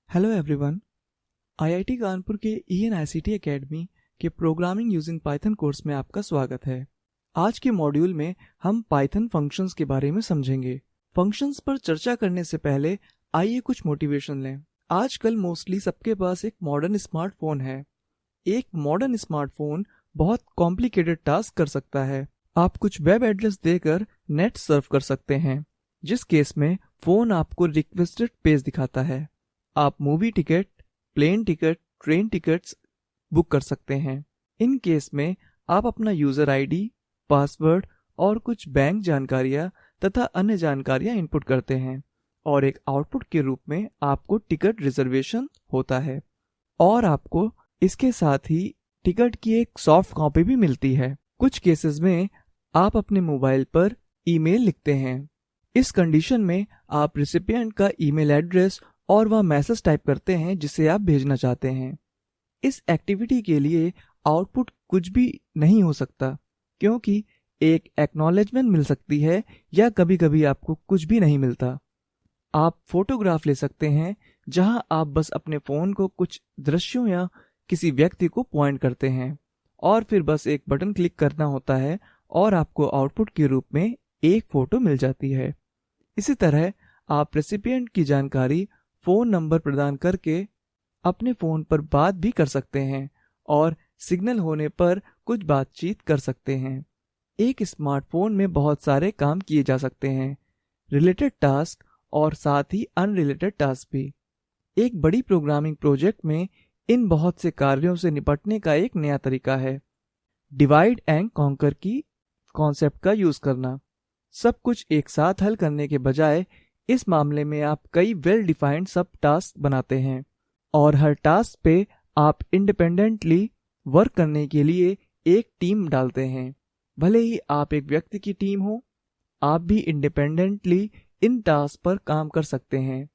Hello everyone. IIT Kanpur के ENICT academy के programming using Python course में आपका स्वागत है। आज के मॉड्यूल में हम पाइथन फंक्शंस के बारे में समझेंगे। फंक्शंस पर चर्चा करने से पहले आइए कुछ मोटिवेशन लें। आजकल मोस्टली सबके पास एक मॉडर्न स्मार्टफोन है। एक मॉडर्न स्मार्टफोन बहुत कॉम्प्लिकेटेड टास्क कर सकता है। आप कुछ वेब एड्रेस देकर नेट सर्फ कर सकते हैं, जिस केस में फोन आपको रिक्वेस्टेड पेज दिखाता है। आप movie ticket, plane ticket, train tickets book कर सकते हैं। इन केस में आप अपना यूजर आईडी, पासवर्ड और कुछ बैंक जानकारियां तथा अन्य जानकारियां इनपुट करते हैं और एक आउटपुट के रूप में आपको टिकट रिजर्वेशन होता है और आपको इसके साथ ही टिकट की एक सॉफ्ट कॉपी भी मिलती है। कुछ केसेस में आप अपने मोबाइल पर ईमेल लिखते हैं। इस कंडीशन में आप रिसिपिएंट का ईमेल एड्रेस और वह मैसेज टाइप करते हैं जिसे आप भेजना चाहते हैं। इस एक्टिविटी के लिए आउटपुट कुछ भी नहीं हो सकता, क्योंकि एक एक्नॉलेजमेंट मिल सकती है या कभी कभी आपको कुछ भी नहीं मिलता। आप फोटोग्राफ ले सकते हैं, जहां आप बस अपने फोन को कुछ दृश्यों या किसी व्यक्ति को पॉइंट करते हैं और फिर बस एक बटन क्लिक करना होता है और आपको आउटपुट के रूप में एक फोटो मिल जाती है। इसी तरह आप रेसिपिएंट की जानकारी फोन नंबर प्रदान करके अपने फोन पर बात भी कर सकते हैं और सिग्नल होने पर कुछ बातचीत कर सकते हैं। एक स्मार्टफोन में बहुत सारे काम किए जा सकते हैं, रिलेटेड टास्क और साथ ही अनरिलेटेड टास्क भी। एक बड़ी प्रोग्रामिंग प्रोजेक्ट में इन बहुत से कार्यों से निपटने का एक नया तरीका है डिवाइड एंड कॉन्कर की कॉन्सेप्ट का यूज करना। सब कुछ एक साथ हल करने के बजाय इस मामले में आप कई वेल डिफाइंड सब टास्क बनाते हैं और हर टास्क पे आप इंडिपेंडेंटली वर्क करने के लिए एक टीम डालते हैं। भले ही आप एक व्यक्ति की टीम हो, आप भी इंडिपेंडेंटली इन टास्क पर काम कर सकते हैं।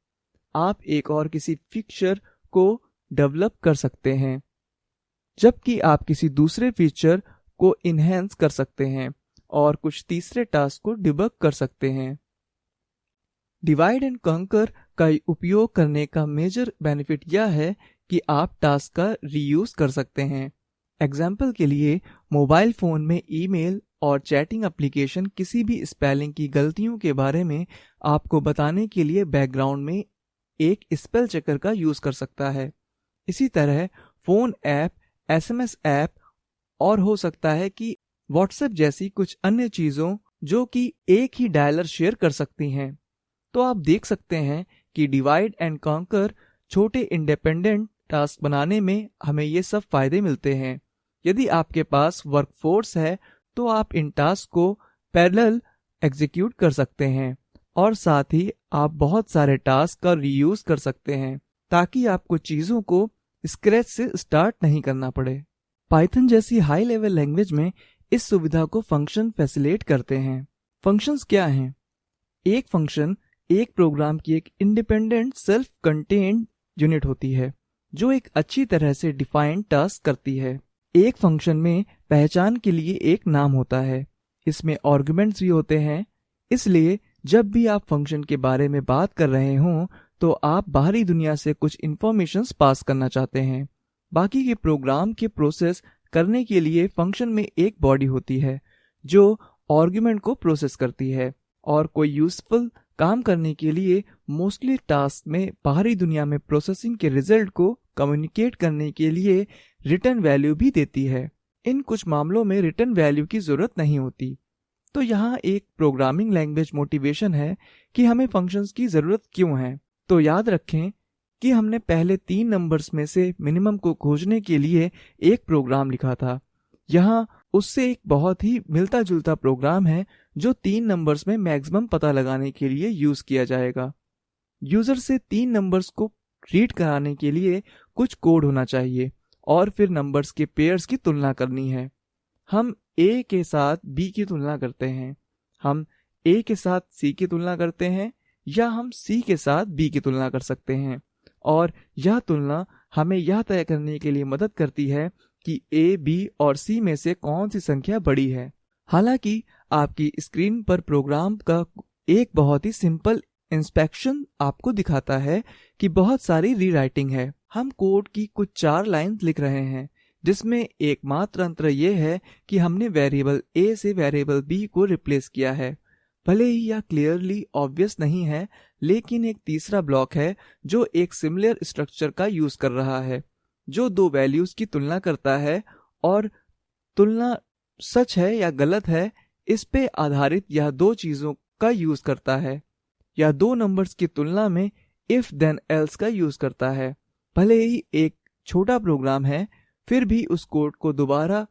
आप एक और किसी फीचर को डेवलप कर सकते हैं, जबकि आप किसी दूसरे फीचर को इनहेंस कर सकते हैं और कुछ तीसरे टास्क को डिबग कर सकते हैं। डिवाइड एंड कॉन्कर का उपयोग करने का मेजर बेनिफिट यह है कि आप टास्क का रीयूज कर सकते हैं। एग्जाम्पल के लिए, मोबाइल फोन में ईमेल और चैटिंग एप्लीकेशन किसी भी स्पेलिंग की गलतियों के बारे में आपको बताने के लिए बैकग्राउंड में एक स्पेल चेकर का यूज कर सकता है। इसी तरह फोन ऐप, SMS ऐप और हो सकता है कि व्हाट्सएप जैसी कुछ अन्य चीजों जो कि एक ही डायलर शेयर कर सकती हैं। तो आप देख सकते हैं कि डिवाइड एंड कॉन्कर छोटे इंडिपेंडेंट टास्क बनाने में हमें ये सब फायदे मिलते हैं। यदि आपके पास वर्कफोर्स है तो आप इन टास्क को पैरेलल एग्जीक्यूट कर सकते हैं और साथ ही आप बहुत सारे टास्क का रीयूज कर सकते हैं ताकि आपको चीजों को स्क्रैच से स्टार्ट नहीं करना पड़े। पाइथन जैसी हाई लेवल लैंग्वेज में इस सुविधा को फंक्शन फैसिलिटेट करते हैं। फंक्शंस क्या हैं? एक फंक्शन एक प्रोग्राम की एक इंडिपेंडेंट सेल्फ कंटेन्ड यूनिट होती है जो एक अच्छी तरह से डिफाइंड टास्क करती है। एक फंक्शन में पहचान के लिए एक नाम होता है। इसमें आर्गुमेंट्स भी होते हैं, इसलिए जब भी आप फंक्शन के बारे में बात कर रहे हों तो आप बाहरी दुनिया से कुछ इंफॉर्मेशन पास करना चाहते हैं। बाकी के प्रोग्राम के प्रोसेस करने के लिए फंक्शन में एक बॉडी होती है जो आर्गुमेंट को प्रोसेस करती है और कोई यूजफुल काम करने के लिए मोस्टली टास्क में बाहरी दुनिया में प्रोसेसिंग के रिजल्ट को कम्युनिकेट करने के लिए रिटर्न वैल्यू भी देती है। इन कुछ मामलों में रिटर्न वैल्यू की जरूरत नहीं होती। तो यहाँ एक प्रोग्रामिंग लैंग्वेज मोटिवेशन है कि हमें फंक्शंस की जरूरत क्यों है। तो याद रखें कि हमने पहले 3 नंबर्स में से मिनिमम को खोजने के लिए एक प्रोग्राम लिखा था। यहाँ उससे एक बहुत ही मिलता जुलता प्रोग्राम है जो 3 नंबर्स में मैक्सिमम पता लगाने के लिए यूज किया जाएगा। यूजर से 3 नंबर्स को रीड कराने के लिए कुछ कोड होना चाहिए और फिर नंबर्स के पेयर्स की तुलना करनी है। हम A के साथ B की तुलना करते हैं, हम A के साथ C की तुलना करते हैं या हम C के साथ B की तुलना कर सकते हैं और यह तुलना हमें यह तय करने के लिए मदद करती है कि A, B और C में से कौन सी संख्या बड़ी है। हालांकि आपकी स्क्रीन पर प्रोग्राम का एक बहुत ही सिंपल इंस्पेक्शन आपको दिखाता है कि बहुत सारी रीराइटिंग है। हम कोड की कुछ 4 लाइंस लिख रहे हैं, जिसमें एकमात्र अंतर यह है कि हमने वेरिएबल a से वेरिएबल b को रिप्लेस किया है। भले ही यह क्लियरली ऑब्वियस नहीं है, लेकिन एक तीसरा ब्लॉक है जो एक सिमिलर स्ट्रक्चर का यूज कर रहा है, जो 2 वैल्यूज की तुलना करता है और तुलना सच है या गलत है इस पे आधारित यह 2 चीजों का यूज करता है। यह 2 नंबर्स की तुलना में इफ देन एल्स का यूज करता है। भले ही एक छोटा प्रोग्राम है, फिर भी उस कोड को दोबारा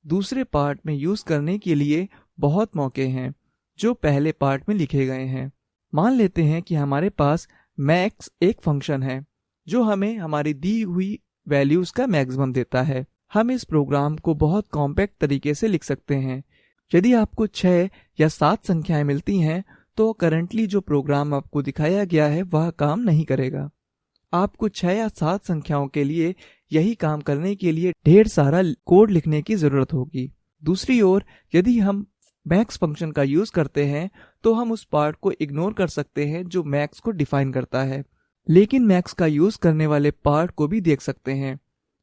दूसरे पार्ट में यूज करने के लिए बहुत मौके हैं जो पहले पार्ट में लिखे गए हैं। मान लेते हैं कि हमारे पास मैक्स एक फंक्शन है जो हमें हमारी दी हुई वैल्यूज का मैक्सिमम देता है। हम इस प्रोग्राम को बहुत कॉम्पैक्ट तरीके से लिख सकते हैं। यदि आपको 6 या 7 संख्याएं मिलती हैं तो करंटली जो प्रोग्राम आपको दिखाया गया है वह काम नहीं करेगा। आपको 6 या 7 संख्याओं के लिए यही काम करने के लिए ढेर सारा कोड लिखने की जरूरत होगी। दूसरी ओर यदि हम मैक्स फंक्शन का यूज करते हैं तो हम उस पार्ट को इग्नोर कर सकते हैं जो मैक्स को डिफाइन करता है, लेकिन मैक्स का यूज करने वाले पार्ट को भी देख सकते हैं।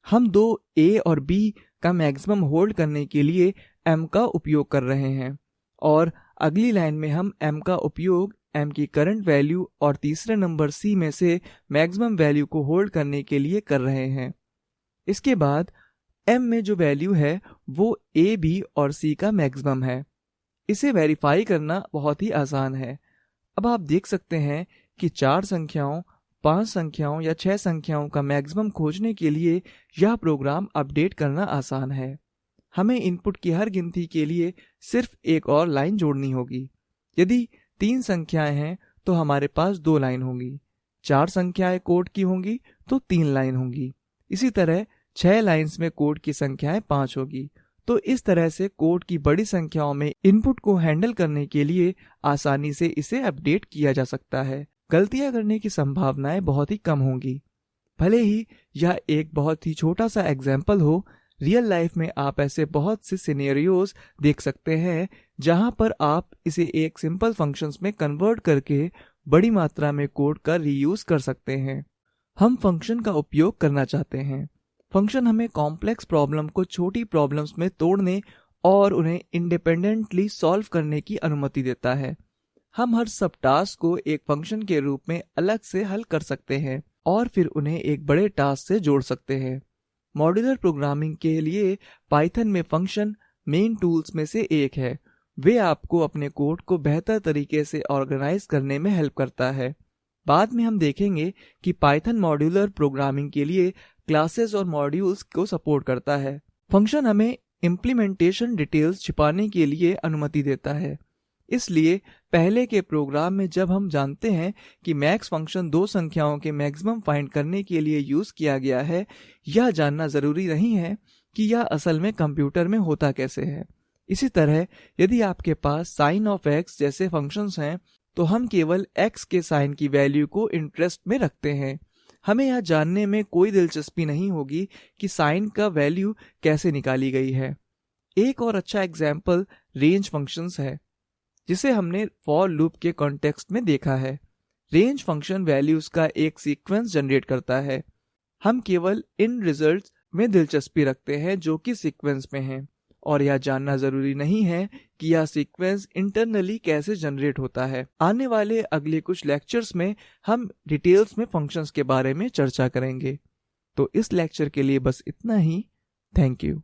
हम 2 a और b का मैक्सिमम होल्ड करने के लिए m का उपयोग कर रहे हैं और अगली लाइन में हम m का उपयोग m की करंट वैल्यू और तीसरे नंबर c में से मैक्सिमम वैल्यू को होल्ड करने के लिए कर रहे हैं। इसके बाद m में जो वैल्यू है वो a, b और c का मैक्सिमम है। इसे वेरीफाई करना बहुत ही आसान है। अब आप देख सकते हैं कि 4 संख्याओं, 5 संख्याओं या 6 संख्याओं का मैक्सिमम खोजने के लिए यह प्रोग्राम अपडेट करना आसान है। हमें इनपुट की हर गिनती के लिए सिर्फ एक और लाइन जोड़नी होगी। यदि 3 संख्याएं हैं तो हमारे पास 2 लाइन होंगी, 4 संख्याएं कोड की होंगी तो 3 लाइन होंगी। इसी तरह 6 लाइन्स में कोड की संख्याएं 5 होगी। तो इस तरह से कोड की बड़ी संख्याओं में इनपुट को हैंडल करने के लिए आसानी से इसे अपडेट किया जा सकता है। गलतियां करने की संभावनाएं बहुत ही कम होंगी। भले ही यह एक बहुत ही छोटा सा एग्जाम्पल हो, रियल लाइफ में आप ऐसे बहुत से सिनेरियोज देख सकते हैं जहां पर आप इसे एक सिंपल फंक्शंस में कन्वर्ट करके बड़ी मात्रा में कोड का रीयूज कर सकते हैं। हम फंक्शन का उपयोग करना चाहते हैं। फंक्शन हमें कॉम्प्लेक्स प्रॉब्लम को छोटी प्रॉब्लम्स में तोड़ने और उन्हें इंडिपेंडेंटली सॉल्व करने की अनुमति देता है। हम हर सब टास्क को एक फंक्शन के रूप में अलग से हल कर सकते हैं और फिर उन्हें एक बड़े टास्क से जोड़ सकते हैं। मॉड्यूलर प्रोग्रामिंग के लिए पाइथन में फंक्शन मेन टूल्स में से एक है। वे आपको अपने कोड को बेहतर तरीके से ऑर्गेनाइज करने में हेल्प करता है। बाद में हम देखेंगे कि पाइथन मॉड्यूलर प्रोग्रामिंग के लिए क्लासेस और मॉड्यूल्स को सपोर्ट करता है। फंक्शन हमें इम्प्लीमेंटेशन डिटेल्स छिपाने के लिए अनुमति देता है। इसलिए पहले के प्रोग्राम में जब हम जानते हैं कि मैक्स फंक्शन 2 संख्याओं के मैक्सिमम फाइंड करने के लिए यूज किया गया है, यह जानना जरूरी नहीं है कि यह असल में कंप्यूटर में होता कैसे है। इसी तरह यदि आपके पास साइन ऑफ एक्स जैसे फंक्शंस हैं तो हम केवल x के साइन की वैल्यू को इंटरेस्ट में रखते हैं। हमें यह जानने में कोई दिलचस्पी नहीं होगी कि साइन का वैल्यू कैसे निकाली गई है। एक और अच्छा एग्जाम्पल रेंज फंक्शंस है, जिसे हमने फॉर लूप के कॉन्टेक्स्ट में देखा है। रेंज फंक्शन वैल्यूज का एक सीक्वेंस जनरेट करता है। हम केवल इन रिजल्ट्स में दिलचस्पी रखते हैं जो कि सीक्वेंस में हैं, और यह जानना जरूरी नहीं है कि यह सीक्वेंस इंटरनली कैसे जनरेट होता है। आने वाले अगले कुछ लेक्चर्स में हम डिटेल्स में फंक्शंस के बारे में चर्चा करेंगे। तो इस लेक्चर के लिए बस इतना ही। Thank you.